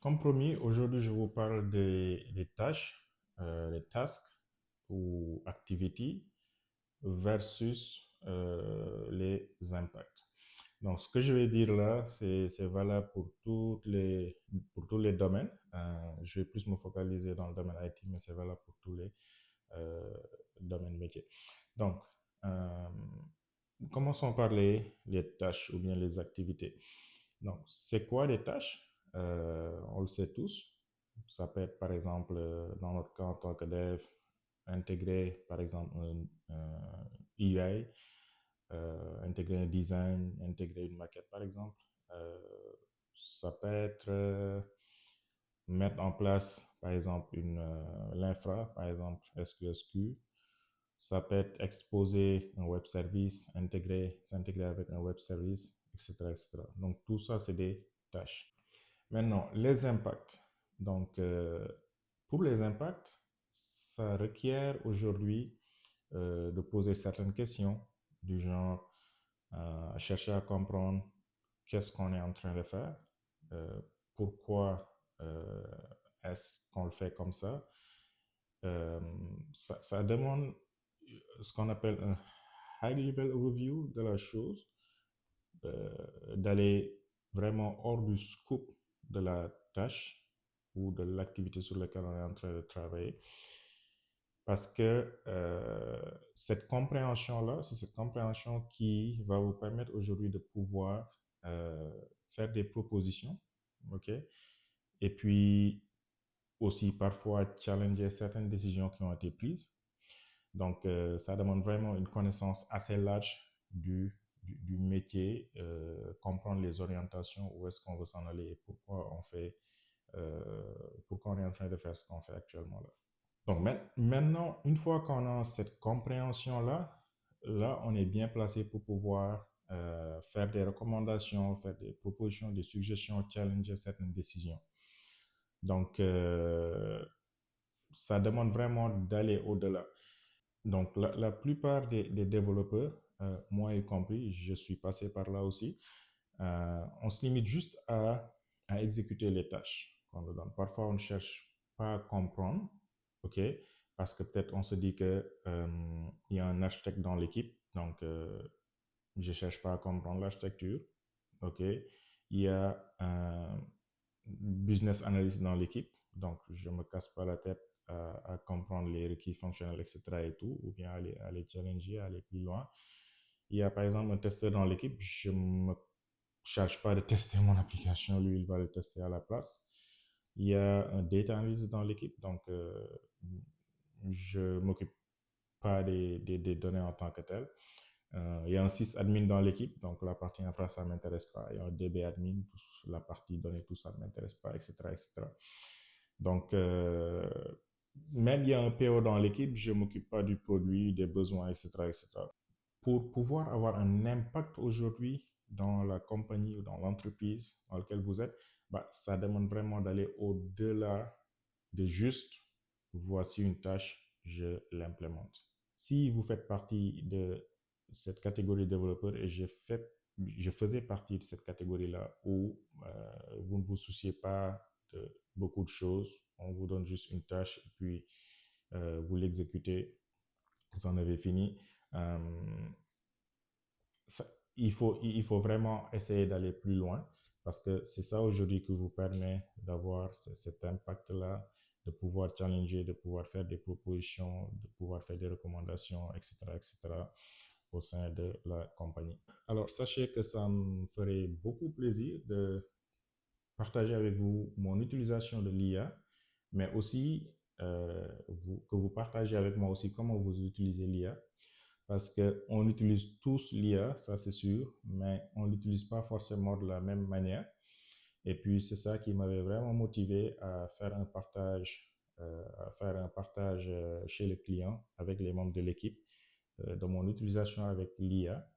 Comme promis, aujourd'hui, je vous parle des tâches, les tasks ou activities versus les impacts. Donc, ce que je vais dire là, c'est valable pour tous les domaines. Je vais plus me focaliser dans le domaine IT, mais c'est valable pour tous les euh, domaines métiers. Donc, euh, commençons par les tâches ou bien les activités. Donc, c'est quoi des tâches? On le sait tous. Ça peut être, par exemple, dans notre cas en tant que dev, intégrer, par exemple, un UI, intégrer un design, intégrer une maquette, par exemple. Euh, Ça peut être mettre en place, par exemple, l'infra, par exemple, SQSQ. Ça peut être exposer un web service, s'intégrer avec un web service, etc., etc. Donc, tout ça, c'est des tâches. Maintenant, les impacts. Donc, pour les impacts, ça requiert aujourd'hui de poser certaines questions du genre chercher à comprendre qu'est-ce qu'on est en train de faire, euh, pourquoi est-ce qu'on le fait comme ça. Euh, Ça demande ce qu'on appelle un high level overview de la chose, d'aller vraiment hors du scope de la tâche ou de l'activité sur laquelle on est en train de travailler. Parce que cette compréhension-là, c'est cette compréhension qui va vous permettre aujourd'hui de pouvoir faire des propositions, ok? Et puis aussi parfois challenger certaines décisions qui ont été prises. Donc, ça demande vraiment une connaissance assez large du métier, comprendre les orientations, où est-ce qu'on veut s'en aller et pourquoi on est en train de faire ce qu'on fait actuellement là. Donc, maintenant, une fois qu'on a cette compréhension-là, là, on est bien placé pour pouvoir faire des recommandations, faire des propositions, des suggestions, challenger certaines décisions. Donc, ça demande vraiment d'aller au-delà. Donc, la plupart des développeurs, moi y compris, je suis passé par là aussi, on se limite juste à exécuter les tâches qu'on nous donne. Parfois, on ne cherche pas à comprendre, OK, parce que peut-être on se dit que il y a un architecte dans l'équipe, donc je ne cherche pas à comprendre l'architecture, OK. Il y a un business analyst dans l'équipe, donc je ne me casse pas la tête à comprendre les requis fonctionnels, etc. et tout, ou bien aller challenger, aller plus loin. Il y a par exemple un testeur dans l'équipe, je ne me charge pas de tester mon application, lui, il va le tester à la place. Il y a un data analyst dans l'équipe, donc je m'occupe pas des données en tant que tel. Il y a un sysadmin dans l'équipe, donc la partie infra, ça ne m'intéresse pas. Il y a un DB admin, la partie données, tout ça ne m'intéresse pas, etc., etc. Donc, même il y a un PO dans l'équipe, je ne m'occupe pas du produit, des besoins, etc., etc. Pour pouvoir avoir un impact aujourd'hui dans la compagnie ou dans l'entreprise dans laquelle vous êtes, bah, ça demande vraiment d'aller au-delà de juste voici une tâche, je l'implémente. Si vous faites partie de cette catégorie de développeurs et je faisais partie de cette catégorie-là où vous ne vous souciez pas de beaucoup de choses, on vous donne juste une tâche et puis vous l'exécutez, vous en avez fini. Euh, ça- il faut vraiment essayer d'aller plus loin parce que c'est ça aujourd'hui qui vous permet d'avoir cet impact-là, de pouvoir challenger, de pouvoir faire des propositions, de pouvoir faire des recommandations, etc., etc., au sein de la compagnie. Alors, sachez que ça me ferait beaucoup plaisir de partager avec vous mon utilisation de l'IA, mais aussi que vous partagez avec moi aussi comment vous utilisez l'IA parce qu'on utilise tous l'IA, ça c'est sûr, mais on ne l'utilise pas forcément de la même manière. Et puis c'est ça qui m'avait vraiment motivé à faire un partage chez le client avec les membres de l'équipe de mon utilisation avec l'IA.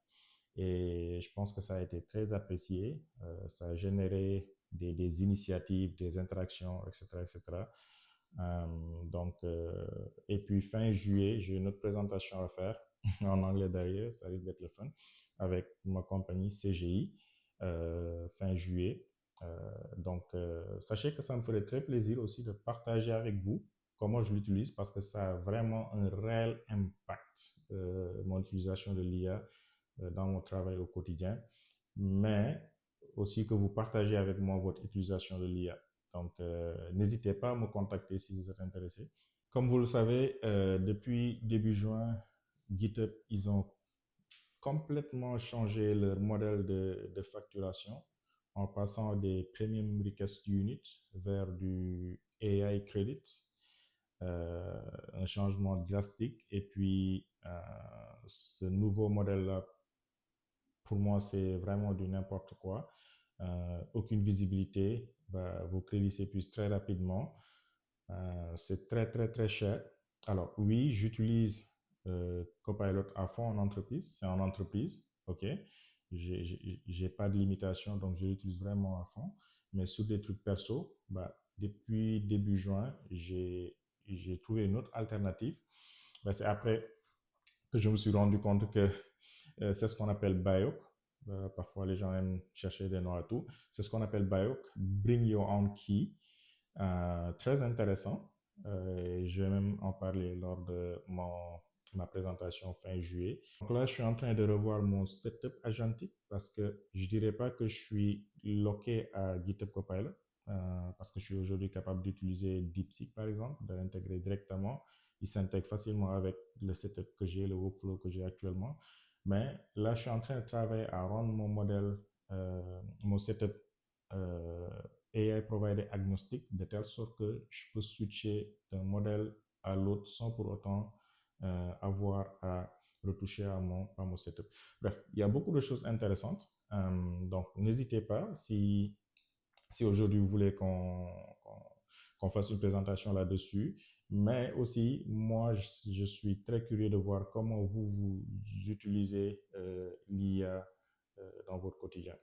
Et je pense que ça a été très apprécié. Ça a généré des initiatives, des interactions, etc., etc. Et puis fin juillet, j'ai une autre présentation à faire en anglais derrière, ça risque d'être le fun, avec ma compagnie CGI, fin juillet. Sachez que ça me ferait très plaisir aussi de partager avec vous comment je l'utilise parce que ça a vraiment un réel impact, mon utilisation de l'IA dans mon travail au quotidien, mais aussi que vous partagez avec moi votre utilisation de l'IA. N'hésitez pas à me contacter si vous êtes intéressé. Comme vous le savez, depuis début juin, GitHub, ils ont complètement changé leur modèle de facturation en passant des Premium Request Units vers du AI Credit. Un changement drastique. Et puis, ce nouveau modèle-là, pour moi, c'est vraiment du n'importe quoi. Aucune visibilité. Bah, vos crédits s'épuisent très rapidement. C'est très, très, très cher. Alors, oui, j'utilise Copilot à fond en entreprise. C'est en entreprise, OK? J'ai pas de limitation, donc je l'utilise vraiment à fond. Mais sur des trucs perso, bah, depuis début juin, j'ai trouvé une autre alternative. Bah, c'est après que je me suis rendu compte que c'est ce qu'on appelle BIOC. Parfois, les gens aiment chercher des noms à tout. C'est ce qu'on appelle BIOC, Bring Your Own Key. Très intéressant. Je vais même en parler lors de ma présentation fin juillet. Donc là, je suis en train de revoir mon setup agentique parce que je dirais pas que je suis loqué à GitHub Copilot parce que je suis aujourd'hui capable d'utiliser DeepSeek par exemple, de l'intégrer directement. Il s'intègre facilement avec le setup que j'ai, le workflow que j'ai actuellement. Mais là, je suis en train de travailler à rendre mon modèle, mon setup euh, AI provider agnostique de telle sorte que je peux switcher d'un modèle à l'autre sans pour autant avoir à retoucher à mon setup. Bref, il y a beaucoup de choses intéressantes. Donc, n'hésitez pas si aujourd'hui vous voulez qu'on fasse une présentation là-dessus. Mais aussi, moi, je suis très curieux de voir comment vous utilisez l'IA dans votre quotidien.